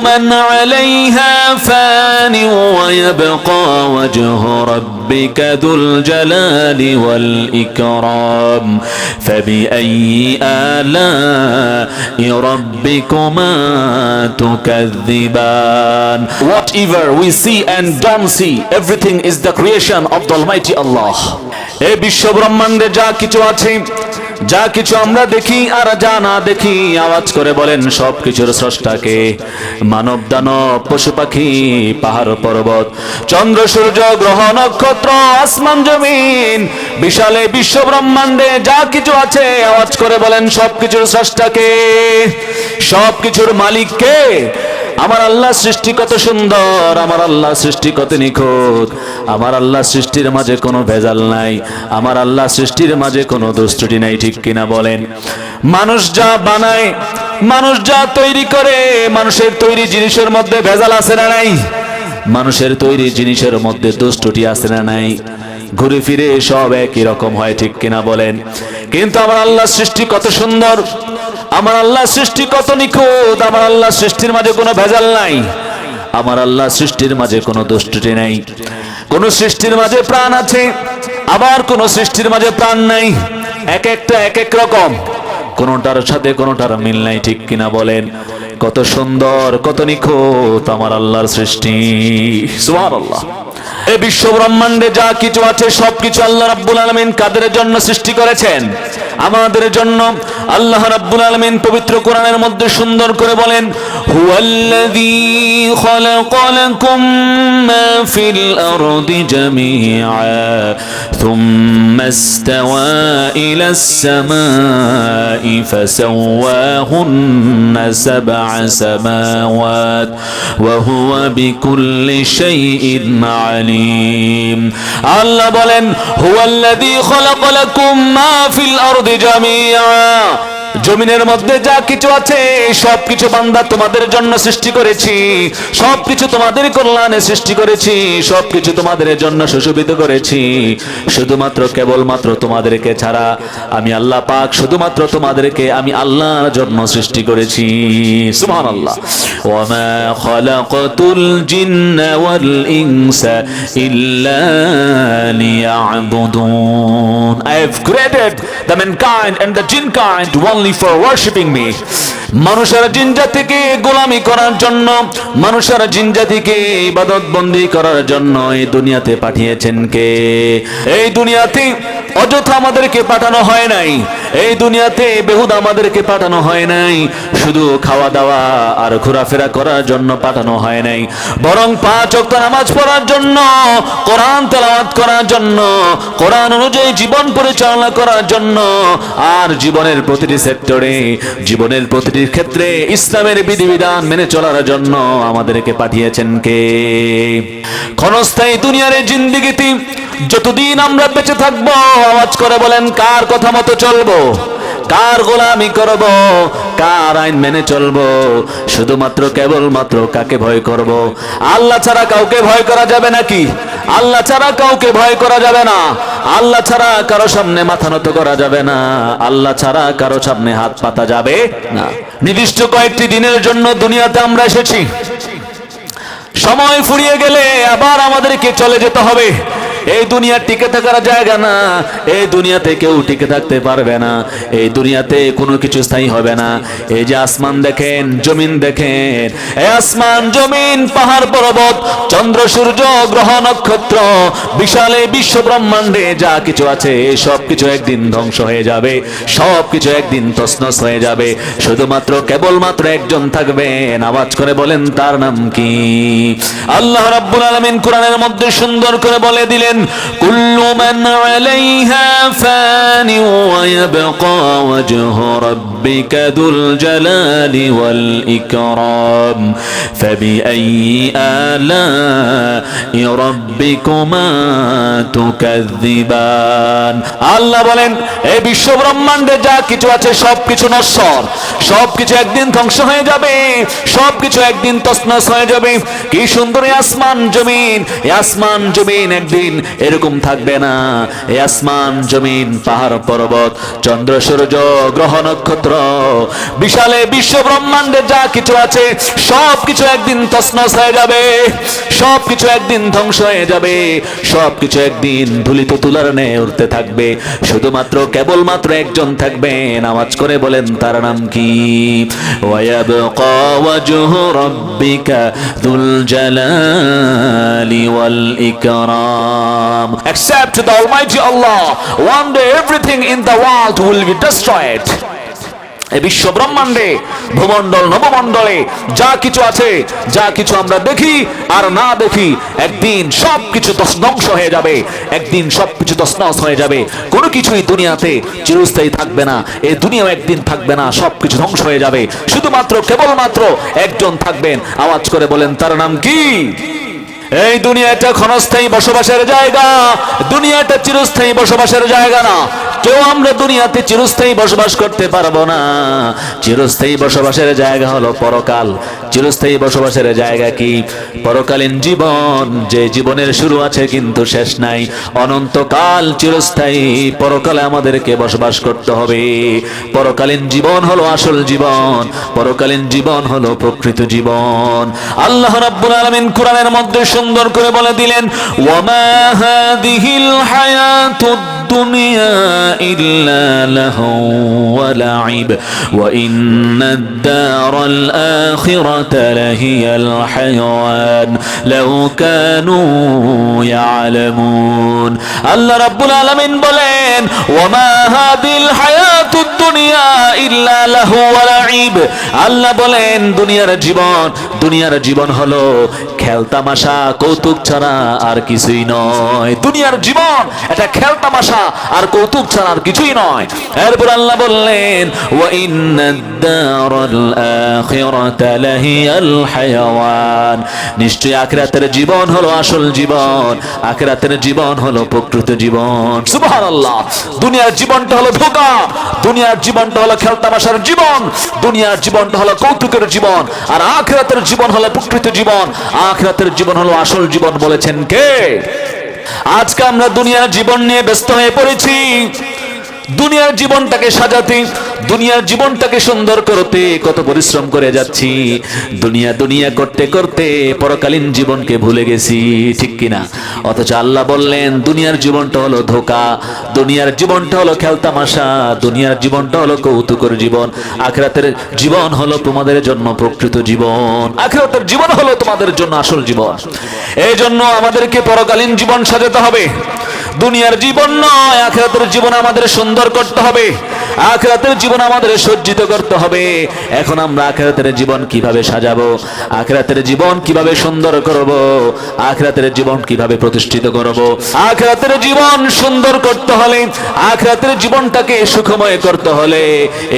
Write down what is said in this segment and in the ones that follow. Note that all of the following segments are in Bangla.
من عليها فان ويبقى وجه ربك ذو الجلال والإكرام فبأي آلاء ربكما تكذبان. Whatever we see and don't see, everything is the creation of the Almighty Allah. এই বিশ্ব ব্রহ্মাণ্ডে যা কিছু আছে, যা কিছু আমরা দেখি আর যা না দেখি, আওয়াজ করে বলেন সব কিছুর স্রষ্টাকে। মানব দানব পশু পাখি পাহাড় পর্বত চন্দ্র সূর্য গ্রহ নক্ষত্র আসমান জমিন বিশালে বিশ্ব ব্রহ্মাণ্ডে যা কিছু আছে, আওয়াজ করে বলেন সব কিছুর স্রষ্টাকে, সব কিছুর মালিককে। আমার আল্লাহ সৃষ্টি কত সুন্দর, আমার আল্লাহ সৃষ্টি কত নিখুঁত, আমার আল্লাহ সৃষ্টির মাঝে কোনো ভেজাল নাই, আমার আল্লাহ সৃষ্টির মাঝে কোনো দুষ্টুটি নাই, ঠিক কিনা বলেন? মানুষ যা বানায়, মানুষ যা তৈরি করে, মানুষের তৈরি জিনিসের মধ্যে ভেজাল আছে না নাই? মানুষের তৈরি জিনিসের মধ্যে দুষ্টুটি আছে না নাই? ঘুরে ফিরে সব একই রকম হয়, ঠিক কিনা বলেন? কিন্তু আমার আল্লাহ সৃষ্টি কত সুন্দর, আমার আল্লাহ সৃষ্টি কত নিখুঁত, আমার আল্লাহ সৃষ্টির মাঝে কোনো ভেজাল নাই, আমার আল্লাহ সৃষ্টির মাঝে কোনো দুষ্টুটি নাই। কোন সৃষ্টির মাঝে প্রাণ আছে, আবার কোন সৃষ্টির মাঝে প্রাণ নাই, এক একটা এক এক রকম, কোনটার সাথে কোনটার মিল নাই, ঠিক কিনা বলেন? কত সুন্দর কত নিখুঁত আমার আল্লাহর সৃষ্টি, সুবহানাল্লাহ। এই বিশ্ব ব্রহ্মাণ্ডে যা কিছু আছে সবকিছু আল্লাহ রাব্বুল আলামিন কাদের জন্য সৃষ্টি করেছেন? আমাদের জন্য। আল্লাহ রাব্বুল আলামিন পবিত্র কোরআনের মধ্যে সুন্দর করে বলেন, হুয়াল্লাযী খালাকা লাকুম মা ফিল আরদি জামিআ থুম্মা ইসতাওয়া ইলাস সামাই ফাসাওয়াহুন্না সাবআ সামাওয়াত ওয়া হুয়া বিকুল্লি শাইইন আলিম। আল্লাহ বলেন, হুয়াল্লাযী খালাকা লাকুম মা ফিল আরদি জামিআ, জমিনের মধ্যে যা কিছু আছে সবকিছু বান্দা তোমাদের জন্য সৃষ্টি করেছি, সবকিছু তোমাদের কল্যাণে সৃষ্টি করেছি, সবকিছু তোমাদের জন্য সুশোভিত করেছি, শুধুমাত্র কেবলমাত্র তোমাদেরকে ছাড়া আমি আল্লাহ পাক শুধুমাত্র তোমাদেরকে আমি আল্লাহর জন্য সৃষ্টি করেছি, সুবহানাল্লাহ। ওয়া মা খালাকাতুল জিন্না ওয়াল ইনসা ইল্লা লিয়া'বুদুন। I have created the mankind and the jinn kind only for worshiping me. মানুষের জিন জাতিকে গোলামি করার জন্য, মানুষের জিন জাতিকে ইবাদত বন্দি করার জন্য এই দুনিয়াতে পাঠিয়েছেন কে? এই দুনিয়াতে অযথা আমাদেরকে পাঠানো হয় নাই, এই দুনিয়াতে বেহুদা আমাদেরকে পাঠানো হয় নাই, শুধু খাওয়া দাওয়া আর ঘোরাফেরা করার জন্য পাঠানো হয় নাই, বরং 5 ওয়াক্ত নামাজ পড়ার জন্য, কোরআন তেলাওয়াত করার জন্য, কোরআন অনুযায়ী জীবন পরিচালনা করার জন্য, আর জীবনের প্রতিটি সেক্টরে, জীবনের প্রতিটি ক্ষেত্রে ইসলামের বিধিবিধান মেনে চলার জন্য আমাদেরকে পাঠিয়েছেন কে? ক্ষণস্থায়ী দুনিয়ার জিন্দেগিতে যতদিন আমরা বেঁচে থাকবো, আওয়াজ করে বলেন কার কথা মতো চলবো, কার গোলামি করব, কার আইন মেনে চলবো? শুধুমাত্র কেবলমাত্র কাকে ভয় করব? আল্লাহ ছাড়া কাউকে ভয় করা যাবে নাকি? আল্লাহ ছাড়া কাউকে ভয় করা যাবে না, আল্লাহ ছাড়া কারো সামনে মাথা নত করা যাবে না, আল্লাহ ছাড়া কারো সামনে হাত পাতা যাবে না। নির্দিষ্ট কয়েকটি দিনের জন্য দুনিয়াতে আমরা এসেছি, সময় ফুরিয়ে গেলে আবার আমাদেরকে চলে যেতে হবে। এই দুনিয়া টিকে থাকার জায়গা না, এই দুনিয়াতে কেউ টিকে থাকতে পারবে না, এই দুনিয়াতে কোনো কিছু স্থায়ী হবে না। এই যে আসমান দেখেন, জমিন দেখেন, এই আসমান জমিন পাহাড় পর্বত চন্দ্র সূর্য গ্রহ নক্ষত্র বিশাল এই বিশ্ব ব্রহ্মাণ্ডে যা কিছু আছে সব কিছু একদিন ধ্বংস হয়ে যাবে, সব কিছু একদিন তছনছ হয়ে যাবে, শুধুমাত্র কেবলমাত্র একজন থাকবেন। আওয়াজ করে বলেন তার নাম কি? আল্লাহ রাব্বুল আলামিন কোরআনের মধ্যে সুন্দর করে বলে দিলেন, কুল্লু মান আলাইহা ফানি ওয়া ইয়াবকা ওয়াজহু রাব্বিকা যুল জালালি ওয়াল ইকরাম ফাবিআইয়ি আলাই রাব্বিকুমা তুকাযযিবান। আল্লাহ বলেন এই বিশ্ব ব্রহ্মাণ্ডে যা কিছু আছে সবকিছু নশ্বর, সবকিছু একদিন ধ্বংস হয়ে যাবে, সবকিছু একদিন তছনছ হয়ে যাবে। কি সুন্দর এই আসমান জমিন, এই আসমান জমিন একদিন এরকম থাকবে না। এই আসমান জমিন, পাহাড় পর্বত, চন্দ্র সূর্য গ্রহ নক্ষত্র, বিশালে বিশ্ব ব্রহ্মাণ্ডে যা কিছু আছে সবকিছু একদিন তছনছ হয়ে যাবে, সবকিছু একদিন ধ্বংস হয়ে যাবে, সবকিছু একদিন ধুলিত তুলার ন্যায় উঠতে থাকবে। শুধুমাত্র কেবলমাত্র একজন থাকবেন, আওয়াজ করে বলেন তার নাম কি? ওয়ায়াবকা ওয়াজহু রাব্বিকা যুল জালালি ওয়াল ইকরাম। Except the Almighty Allah, one day everything in the world will be destroyed. এই বিশ্ব ব্রহ্মাণ্ডে, ভূমণ্ডল নবমণ্ডলে যা কিছু আছে, যা কিছু আমরা দেখি আর না দেখি, একদিন সবকিছু ধ্বংস হয়ে যাবে, একদিন সবকিছু তছনছ হয়ে যাবে। কোনো কিছুই দুনিয়াতে চিরস্থায়ী থাকবে না, এই দুনিয়াও একদিন থাকবে না, সবকিছু ধ্বংস হয়ে যাবে। শুধুমাত্র কেবলমাত্র একজন থাকবেন, আওয়াজ করে বলেন তার নাম কি? এই দুনিয়াটা ক্ষণস্থায়ী বসবাসের জায়গা, দুনিয়াটা চিরস্থায়ী বসবাসের জায়গা না। কেউ আমরা দুনিয়াতে চিরস্থায়ী বসবাস করতে পারবো না। চিরস্থায়ী বসবাসের জায়গা হলো পরকাল। চিরস্থায়ী বসবাসের জায়গা কি? পরকালীন জীবন, যে জীবনের শুরু আছে কিন্তু শেষ নাই, অনন্তকাল চিরস্থায়ী পরকালে আমাদেরকে বসবাস করতে হবে। পরকালীন জীবন হলো আসল জীবন, পরকালীন জীবন হলো প্রকৃত জীবন। আল্লাহ রাব্বুল আলামিন কোরআনের মধ্যে সুন্দর করে বলে দিলেন, ওয়ামা হাদিহিল হায়াতুদ দুনিয়া ইল্লা লাহু ওয়া লাইব ওয়া ইন্নাদ দারাল আখিরাতা লাহিয়াল হায়াওয়ান লাউ কানু ইয়ালামুন। আল্লাহ রাব্বুল আলামিন বলেন, ওয়ামা হাদিল হায়াতুদ দুনিয়া ইল্লা লাহু ওয়া লাইব। আল্লাহ বলেন দুনিয়ার জীবন হলো খেলতামাশা, কৌতুক ছাড়া আর কিছুই নয়। দুনিয়ার জীবন এটা খেলতামাশা আর কৌতুক ছাড়া আর কিছুই নয়। এরপর আল্লাহ বললেন, ওয়া ইন্নাদ দারাল আখিরাতা লাহিয়াল হায়াওয়ান। নিশ্চয়ই আখিরাতের জীবন হলো আসল জীবন, আখিরাতের জীবন হলো প্রকৃত জীবন। সুবহানাল্লাহ। দুনিয়ার জীবনটা হলো ধোঁকা, দুনিয়ার জীবনটা হলো খেলতামাশার জীবন, দুনিয়ার জীবনটা হলো কৌতুকের জীবন, আর আখিরাতের জীবন হলো প্রকৃত জীবন, আখিরাতের জীবন হলো আসল জীবন। বলেছেন কে? আজকে আমরা দুনিয়ার জীবন নিয়ে ব্যস্ত হয়ে পড়েছি। দুনিয়ার জীবনটাকে সাজাতে, দুনিয়ার জীবনটাকে সুন্দর করতে কত পরিশ্রম করে যাচ্ছি। দুনিয়া করতে করতে পরকালীন জীবনকে ভুলে গেছি, ঠিক কিনা? অথচ আল্লাহ বললেন দুনিয়ার জীবনটা হলো ধোঁকা, দুনিয়ার জীবনটা হলো খেলতামাশা, দুনিয়ার জীবনটা হলো কৌতুকের জীবন, আখিরাতের জীবন হলো তোমাদের জন্য প্রকৃত জীবন, আখিরাতের জীবন হলো তোমাদের জন্য আসল জীবন। এই জন্য আমাদেরকে পরকালীন জীবন সাজাতে হবে। দুনিয়ার জীবন নয়, আখিরাতের জীবন আমাদের সুন্দর করতে হবে, আখিরাতের জীবন আমাদের সজ্জিত করতে হবে। এখন আমরা আখিরাতের জীবন কিভাবে সাজাবো, আখিরাতের জীবন কিভাবে সুন্দর করব, আখিরাতের জীবন কিভাবে প্রতিষ্ঠিত করব? আখিরাতের জীবন সুন্দর করতে হলে, আখিরাতের জীবনটাকে সুখময় করতে হলে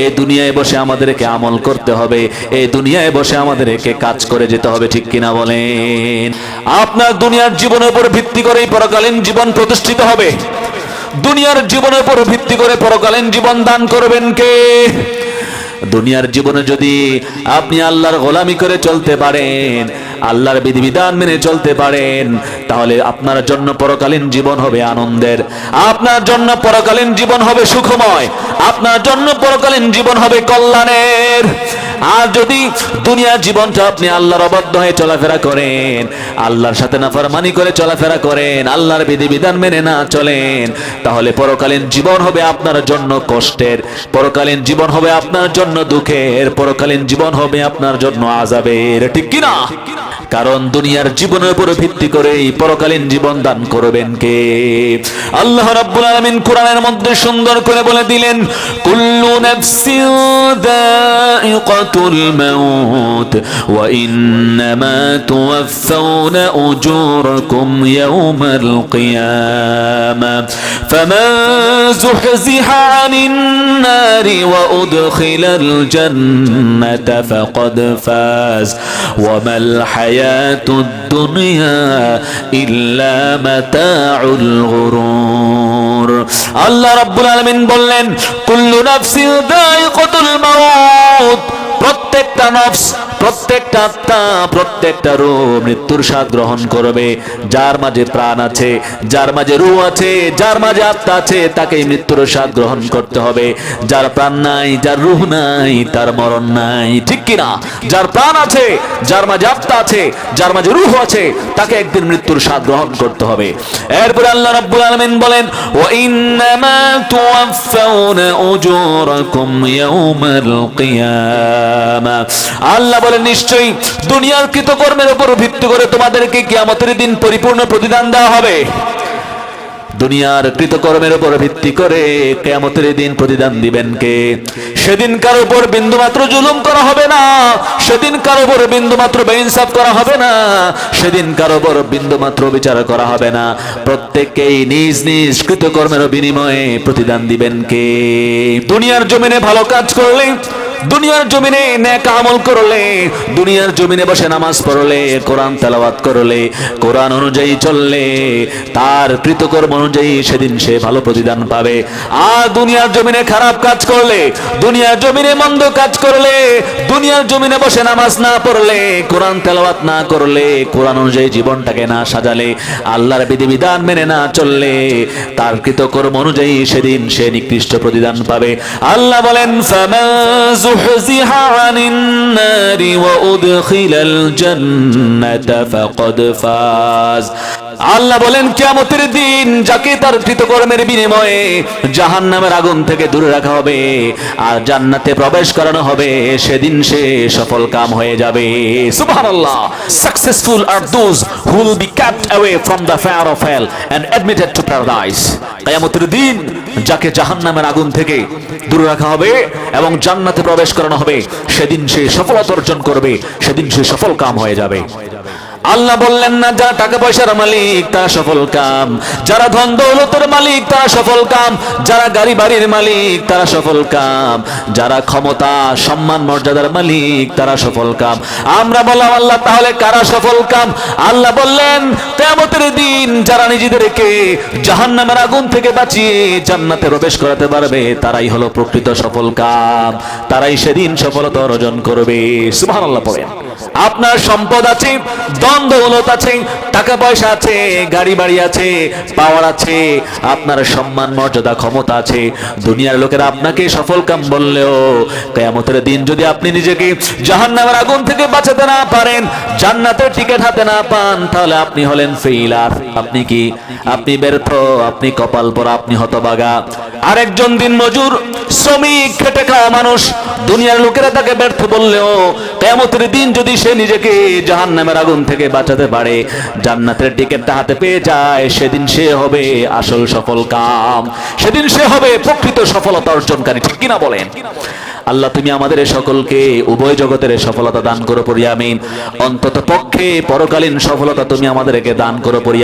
এই দুনিয়ায় বসে আমাদেরকে আমল করতে হবে, এই দুনিয়ায় বসে আমাদেরকে কাজ করে যেতে হবে, ঠিক কিনা বলেন? আপনার দুনিয়ার জীবনের উপর ভিত্তি করেই পরকালীন জীবন প্রতিষ্ঠিত হবে। দুনিয়ার জীবনের উপর ভিত্তি করে পরকালীন জীবন দান করবেন কে? দুনিয়ার জীবনে যদি আপনি আল্লাহর গোলামি করে চলতে পারেন, আল্লাহর বিধিবিধান মেনে চলতে পারেন, তাহলে আপনার জন্য পরকালীন জীবন হবে আনন্দের, আপনার জন্য পরকালীন জীবন হবে সুখময়, আপনার জন্য পরকালীন জীবন হবে কল্যাণের। আর যদি দুনিয়ার জীবনটা আপনি আল্লাহর অবাধ্য হয়ে চলাফেরা করেন, আল্লাহর সাথে নাফরমানি করে চলাফেরা করেন, আল্লাহর বিধিবিধান মেনে না চলেন, তাহলে পরকালীন জীবন হবে আপনার জন্য কষ্টের, পরকালীন জীবন হবে আপনার জন্য দুঃখের, পরকালীন জীবন হবে আপনার জন্য আযাবের, ঠিক কিনা? কারণ দুনিয়ার জীবনের উপর ভিত্তি করেই পরকালীন জীবন দান করবেন কে? আল্লাহ রাব্বুল আলামিন কোরআনের মধ্যে সুন্দর করে বলে দিলেন, কুল্লু নাফসিন যায়িকাতুল মাউত ওয়া ইন্নামা তুওয়াফাউনা উজুরাকুম ইয়াওমাল কিয়ামা ফামান যুহজিহা আনিন নারি ওয়া উদখিলাল জান্নাতা ফাকাদ ফাজ ওয়া মাল হায়াত হায়াতুদ দুনিয়া ইল্লা মাতাউল গুরুর। আল্লাহ রাব্বুল আলামিন বললেন, কুল্লু নাফসিন যায়িকাতুল মাউত, প্রত্যেকটা নফস, প্রত্যেকটা আত্মা, প্রত্যেকটা রূহ মৃত্যুর স্বাদ গ্রহণ করবে। যার মাঝে প্রাণ আছে, যার মাঝে রূহ আছে, যার মাঝে আত্মা আছে, তাকে মৃত্যুর স্বাদ গ্রহণ করতে হবে। যার প্রাণ নাই, যার রূহ নাই, তার মরণ নাই, ঠিক কিনা? যার প্রাণ আছে, যার মাঝে আত্মা আছে, যার মাঝে রূহ আছে, তাকে একদিন মৃত্যুর স্বাদ গ্রহণ করতে হবে। এরপর আল্লাহ রাব্বুল আলামিন বলেন, ওয়া ইন্নামা তুওয়াফাউনা উজুরাকুম ইয়াউমাল কিয়ামা। আল্লাহ বলেন, নিশ্চয়ই দুনিয়ার কৃতকর্মের উপর ভিত্তি করে তোমাদেরকে কিয়ামতের দিন পরিপূর্ণ প্রতিদান দেওয়া হবে। দুনিয়ার কৃতকর্মের উপর ভিত্তি করে কিয়ামতের দিন প্রতিদান দিবেন কে? সেদিন কারো উপর বিন্দুমাত্র জুলুম করা হবে না, সেদিন কারো উপর বিন্দুমাত্র বেইনসাফ করা হবে না, সেদিন কারো উপর বিন্দুমাত্র বিচার করা হবে না। প্রত্যেককেই নিজ নিজ কৃতকর্মের বিনিময়ে প্রতিদান দিবেন কে? দুনিয়ার জমিনে ভালো কাজ করলে, দুনিয়ার জমিনে নেক আমল করলে, দুনিয়ার জমিনে বসে নামাজ পড়লে, কোরআন তেলাওয়াত করলে, কোরআন অনুযায়ী চললে, তার কৃতকর্ম অনুযায়ী সেদিন সে ভালো প্রতিদান পাবে। আর দুনিয়ার জমিনে খারাপ কাজ করলে, দুনিয়ার জমিনে মন্দ কাজ করলে, দুনিয়ার জমিনে বসে নামাজ না পড়লে, কোরআন তেলাওয়াত না করলে, কোরআন অনুযায়ী জীবনটাকে না সাজালে, আল্লাহর বিধিবিধান মেনে না চললে, তার কৃতকর্ম অনুযায়ী সেদিন সে নিকৃষ্ট প্রতিদান পাবে। আল্লাহ বলেন, زحزح عن النار وأدخل الجنة فقد فاز। আল্লাহ বলেন, কিয়ামতের দিন যাকে তার কৃতকর্মের বিনিময়ে জাহান্নামের আগুন থেকে দূরে রাখা হবে আর জান্নাতে প্রবেশ করানো হবে, সেদিন সে সফল কাম হয়ে যাবে। সুবহানাল্লাহ। Successful are those who will be kept away from the fire of hell and admitted to paradise. কিয়ামতের দিন যাকে জাহান্নামের আগুন থেকে দূরে রাখা হবে এবং জান্নাতে প্রবেশ করানো হবে, সেদিন সে সফলতা অর্জন করবে, সেদিন সে সফল কাম হয়ে যাবে। আল্লাহ বললেন না, যারা টাকা পয়সার মালিক তারা সফল কাম, যারা ধন দৌলতের মালিক তারা সফল কাম, যারা গাড়ি বাড়ির মালিক তারা সফল কাম, যারা ক্ষমতা সম্মান মর্যাদার মালিক তারা সফল কাম। আমরা বললাম, আল্লাহ তাহলে কারা সফল কাম? আল্লাহ বললেন, কিয়ামতের দিন যারা নিজেদেরকে জাহান্নামের আগুন থেকে বাঁচিয়ে জান্নাতে প্রবেশ করাতে পারবে, তারাই হলো প্রকৃত সফল কাম, তারাই সেদিন সফলতা অর্জন করবে। সুবহানাল্লাহ পড়েন। আপনার সম্পদ আছে, ধন দৌলত আছে, টাকা পয়সা আছে, গাড়ি বাড়ি আছে, পাওয়ার আছে, আপনার সম্মান মর্যাদা ক্ষমতা আছে, দুনিয়ার লোকেরা আপনাকে সফল কাম বললেও কিয়ামতের দিন যদি আপনি নিজেকে জাহান্নামের আগুন থেকে বাঁচাতে না পারেন, জান্নাতের টিকিট হাতে না পান, তাহলে আপনি হলেন ফেইলার। আপনি কি? আপনি ব্যর্থ, আপনি কপাল পোড়া, আপনি হতভাগা। আরেকজন দিন মজুর, শ্রমিক, খেটে খাওয়া মানুষ, দুনিয়ার লোকেরা তাকে ব্যর্থ বললেও কিয়ামতের দিন যদি সে নিজেকে জাহান্নামের আগুন থেকে বাঁচাতে পারে, জান্নাতের টিকিটটা হাতে পেয়ে যায়, সেদিন সে হবে আসল সফল কাম, সেদিন সে হবে প্রকৃত সফলতা অর্জনকারী। ঠিক কিনা বলেন? আল্লাহ তুমি আমাদের সকলকে উভয় জগতের সফলতা দান করো পড়ি আমিন। অন্তত পক্ষে পরকালীন সফলতা তুমি আমাদেরকে দান করো পড়ি।